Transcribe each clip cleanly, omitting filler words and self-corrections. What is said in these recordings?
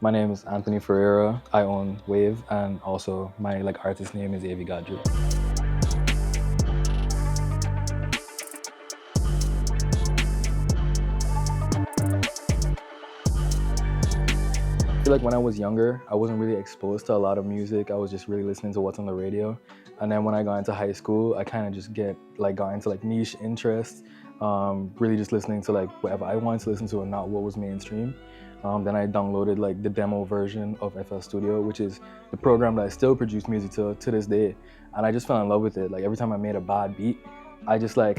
My name is Anthony Ferreira. I own Wave, and also my artist name is Avgotdrip. I feel like when I was younger, I wasn't really exposed to a lot of music. I was just really listening to what's on the radio. And then when I got into high school, I kind of just got into niche interests, really just listening to whatever I wanted to listen to and not what was mainstream. Then I downloaded the demo version of FL Studio, which is the program that I still produce music to this day. And I just fell in love with it. Like every time I made a bad beat, I just I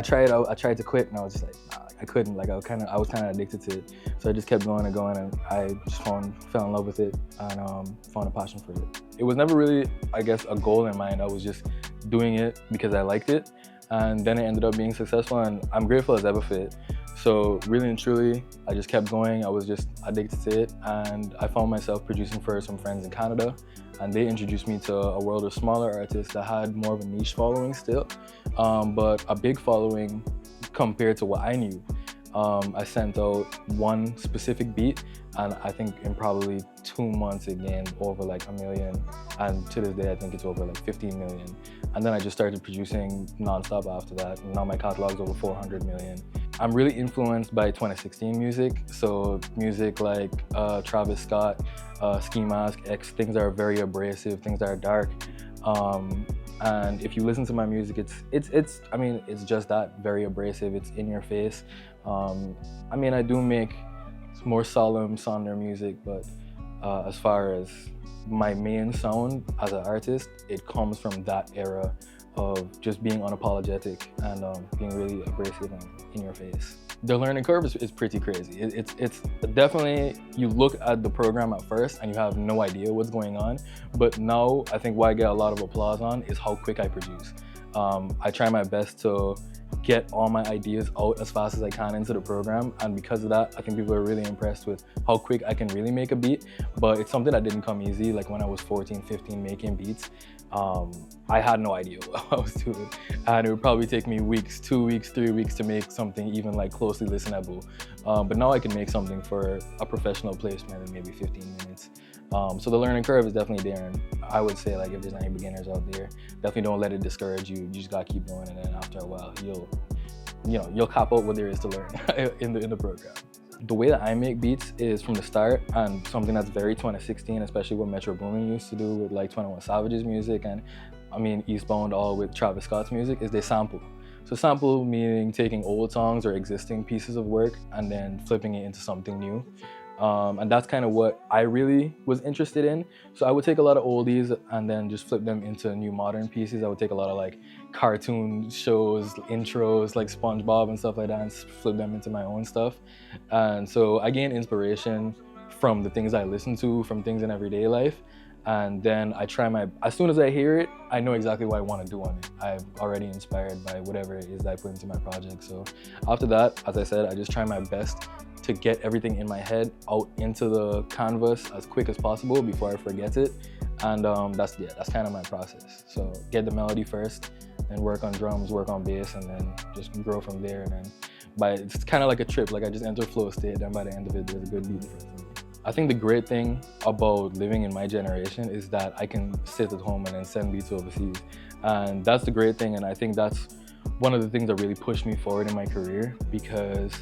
tried it out. I tried to quit, and I was just nah, I couldn't. I was kind of addicted to it. So I just kept going and going, and I just fell in love with it and found a passion for it. It was never really, I guess, a goal in mind. I was just doing it because I liked it, and then it ended up being successful, and I'm grateful as ever for it. So really and truly, I just kept going. I was just addicted to it, and I found myself producing for some friends in Canada, and they introduced me to a world of smaller artists that had more of a niche following still, but a big following compared to what I knew. I sent out one specific beat, and I think in probably 2 months it gained over a million, and to this day I think it's over 15 million. And then I just started producing non-stop after that, and now my catalog's over 400 million. I'm really influenced by 2016 music, so music like Travis Scott, Ski Mask, X, things that are very abrasive, things that are dark. And if you listen to my music, it's just that, very abrasive. It's in your face. I do make more solemn, somber music, but as far as my main sound as an artist, it comes from that era of just being unapologetic and being really abrasive and in your face. The learning curve is pretty crazy. It's definitely, you look at the program at first and you have no idea what's going on, but now I think what I get a lot of applause on is how quick I produce. I try my best to get all my ideas out as fast as I can into the program, and because of that, I think people are really impressed with how quick I can really make a beat. But it's something that didn't come easy. Like when I was 14, 15 making beats, I had no idea what I was doing, and it would probably take me weeks, 2 weeks, 3 weeks to make something even closely listenable. But now I can make something for a professional placement in maybe 15 minutes. So the learning curve is definitely there, and I would say if there's any beginners out there, definitely don't let it discourage you. You just gotta keep going, and then after a while, you'll cop out what there is to learn in the program. The way that I make beats is from the start, and something that's very 2016, especially what Metro Boomin used to do with 21 Savage's music, and Eastbound all with Travis Scott's music, is they sample. So sample meaning taking old songs or existing pieces of work and then flipping it into something new. And that's kind of what I really was interested in. So I would take a lot of oldies and then just flip them into new modern pieces. I would take a lot of cartoon shows, intros like SpongeBob and stuff like that, and flip them into my own stuff. And so I gain inspiration from the things I listen to, from things in everyday life. And then as soon as I hear it, I know exactly what I want to do on it. I'm already inspired by whatever it is that I put into my project. So after that, as I said, I just try my best to get everything in my head out into the canvas as quick as possible before I forget it. And that's kind of my process. So get the melody first, then work on drums, work on bass, and then just grow from there. And then it's kind of like a trip. I just enter flow state, then by the end of it, there's a good beat in front of me. I think the great thing about living in my generation is that I can sit at home and then send beats overseas. And that's the great thing, and I think that's one of the things that really pushed me forward in my career, because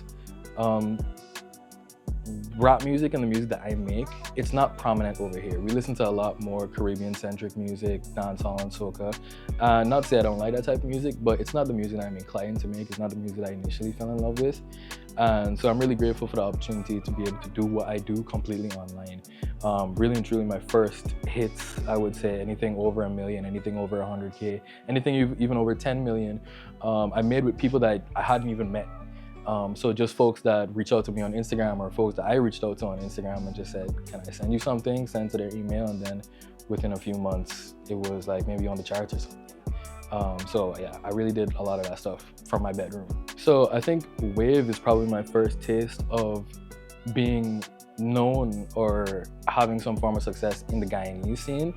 rap music and the music that I make, it's not prominent over here. We listen to a lot more Caribbean-centric music, dancehall and soca. Not to say I don't like that type of music, but it's not the music that I'm inclined to make. It's not the music I initially fell in love with. And so I'm really grateful for the opportunity to be able to do what I do completely online. Really and truly, my first hits, I would say anything over 1 million, anything over 100K, anything even over 10 million, I made with people that I hadn't even met. So just folks that reach out to me on Instagram, or folks that I reached out to on Instagram and just said, can I send you something? Send to their email, and then within a few months, it was maybe on the charts or something. So yeah, I really did a lot of that stuff from my bedroom. So I think Wave is probably my first taste of being known or having some form of success in the Guyanese scene.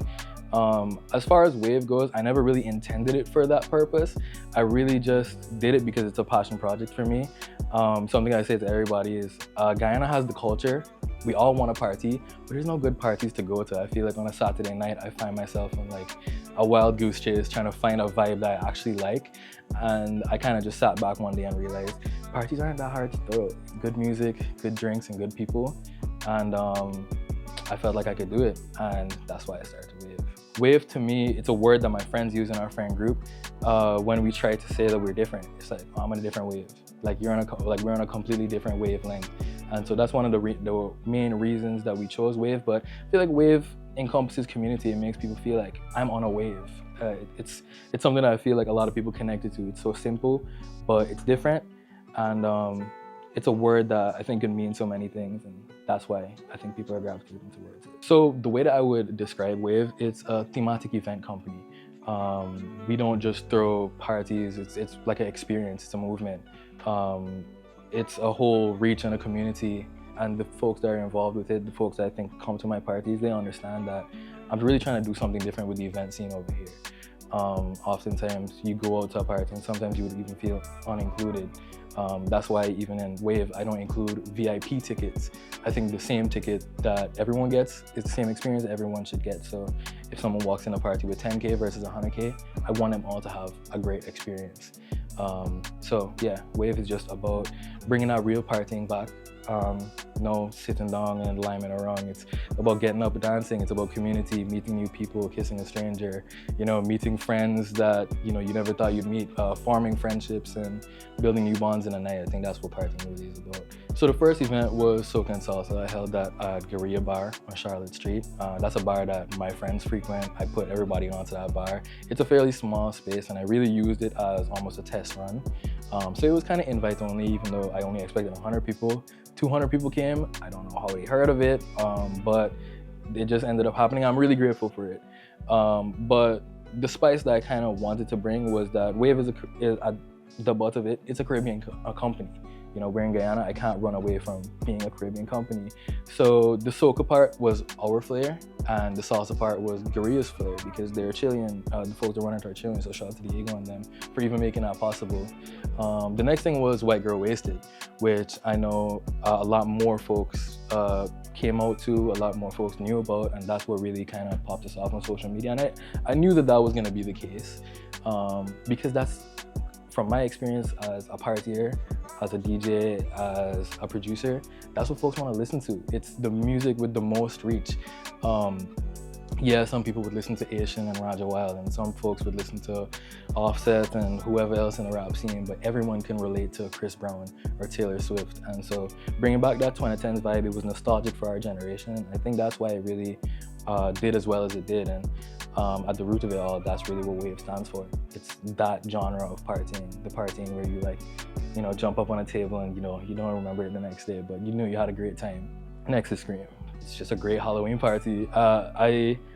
As far as Wave goes, I never really intended it for that purpose. I really just did it because it's a passion project for me. Something I say to everybody is, Guyana has the culture we all want to party, but there's no good parties to go to. I feel like on a Saturday night, I find myself in like a wild goose chase trying to find a vibe that I actually like. And I kind of just sat back one day and realized parties aren't that hard to throw. Good music, good drinks, and good people. And I felt like I could do it. And that's why I started Wave. Wave to me, it's a word that my friends use in our friend group when we try to say that we're different. It's like, oh, I'm on a different wave. Like we're on a completely different wavelength. And so that's one of the main reasons that we chose Wave. But I feel like Wave encompasses community. It makes people feel like I'm on a wave. It's something that I feel like a lot of people connected to. It's so simple, but it's different. And it's a word that I think can mean so many things. And that's why I think people are gravitating towards it. So the way that I would describe Wave, it's a thematic event company. We don't just throw parties. It's like an experience. It's a movement. It's a whole reach in a community, and the folks that are involved with it, the folks that I think come to my parties, they understand that I'm really trying to do something different with the event scene over here. Oftentimes you go out to a party and sometimes you would even feel unincluded. That's why even in Wave, I don't include VIP tickets. I think the same ticket that everyone gets is the same experience that everyone should get. So if someone walks in a party with 10K versus 100K, I want them all to have a great experience. So yeah, Wave is just about bringing that real partying back. No sitting down and liming around. It's about getting up, dancing. It's about community, meeting new people, kissing a stranger, meeting friends that, you never thought you'd meet, forming friendships and building new bonds in a night. I think that's what partying really is about. So the first event was Soca and Salsa. I held that at Guyana bar on Charlotte Street. That's a bar that my friends frequent. I put everybody onto that bar. It's a fairly small space and I really used it as almost a test run. So it was kind of invite only, even though I only expected 100 people. 200 people came. I don't know how they heard of it, but it just ended up happening. I'm really grateful for it. But the spice that I kind of wanted to bring was that Wave is at the butt of it. It's a Caribbean company. We're in Guyana. I can't run away from being a Caribbean company. So the soca part was our flair, and the salsa part was Guyanese flair because they're Chilean. The folks that run it are Chilean, so shout out to Diego and them for even making that possible. The next thing was White Girl Wasted, which I know a lot more folks came out to, a lot more folks knew about, and that's what really kind of popped us off on social media. And I knew that was going to be the case because that's, from my experience as a partier, as a DJ, as a producer, that's what folks want to listen to. It's the music with the most reach. Yeah, some people would listen to Asian and Raja Wild, and some folks would listen to Offset and whoever else in the rap scene, but everyone can relate to Chris Brown or Taylor Swift. And so bringing back that 2010s vibe, it was nostalgic for our generation. I think that's why it really did as well as it did. And at the root of it all, that's really what Wave stands for. It's that genre of partying, the partying where you jump up on a table and you don't remember it the next day, but you knew you had a great time. Next is Scream. It's just a great Halloween party.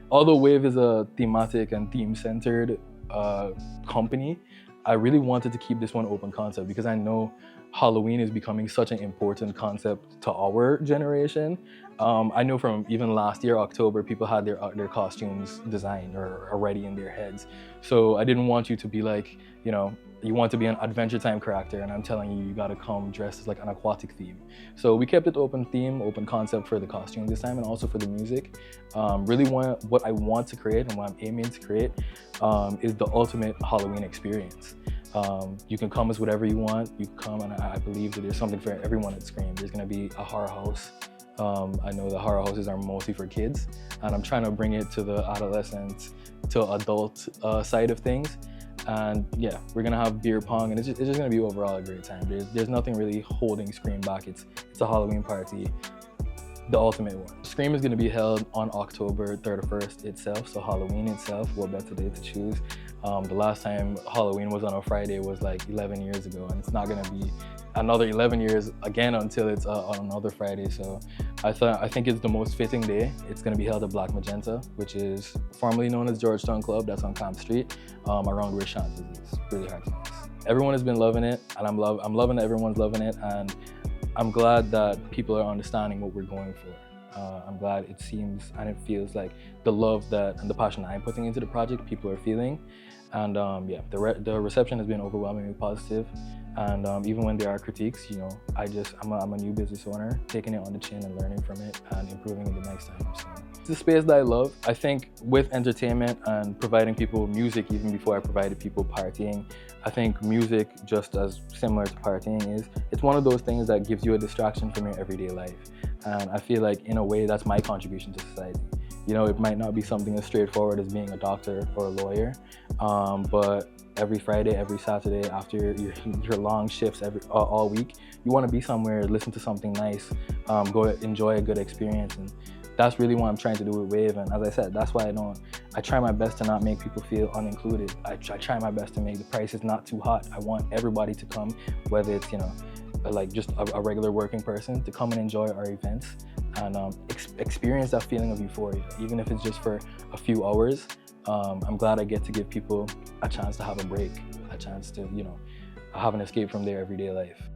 Although Wave is a thematic and theme-centered company, I really wanted to keep this one open concept because I know Halloween is becoming such an important concept to our generation. I know from even last year, October, people had their costumes designed or already in their heads. So I didn't want you to be like, you want to be an Adventure Time character and I'm telling you, you gotta come dressed as like an aquatic theme. So we kept it open theme, open concept for the costume this time and also for the music. Really what I want to create and what I'm aiming to create is the ultimate Halloween experience. You can come as whatever you want. You come and I believe that there's something for everyone at Scream. There's gonna be a horror house. I know the horror houses are mostly for kids and I'm trying to bring it to the adolescent to adult side of things. And yeah, we're gonna have beer pong and it's just gonna be overall a great time. There's nothing really holding Scream back. It's a Halloween party, the ultimate one. Scream is gonna be held on October 31st itself, so Halloween itself, what better day to choose. The last time Halloween was on a Friday was like 11 years ago and it's not gonna be another 11 years again until it's on another Friday. So I think it's the most fitting day. It's gonna be held at Black Magenta, which is formerly known as Georgetown Club. That's on Camp Street, around where Shant is. It's really hard to miss. Everyone has been loving it, and I'm loving that everyone's loving it, and I'm glad that people are understanding what we're going for. I'm glad it seems and it feels like the love and the passion I'm putting into the project, people are feeling. And yeah, the reception has been overwhelmingly positive. And even when there are critiques, you know, I'm a new business owner, taking it on the chin and learning from it and improving it the next time. So it's a space that I love. I think with entertainment and providing people music, even before I provided people partying, I think music, just as similar to partying is, it's one of those things that gives you a distraction from your everyday life. And I feel like in a way that's my contribution to society. You know, it might not be something as straightforward as being a doctor or a lawyer, but every Friday, every Saturday, after your long shifts all week, you want to be somewhere, listen to something nice, go enjoy a good experience. And that's really what I'm trying to do with Wave. And as I said, that's why I try my best to not make people feel unincluded. I try my best to make the prices not too hot. I want everybody to come, whether it's, you know, like just a regular working person, to come and enjoy our events and experience that feeling of euphoria, even if it's just for a few hours. I'm glad I get to give people a chance to have a break, a chance to, you know, have an escape from their everyday life.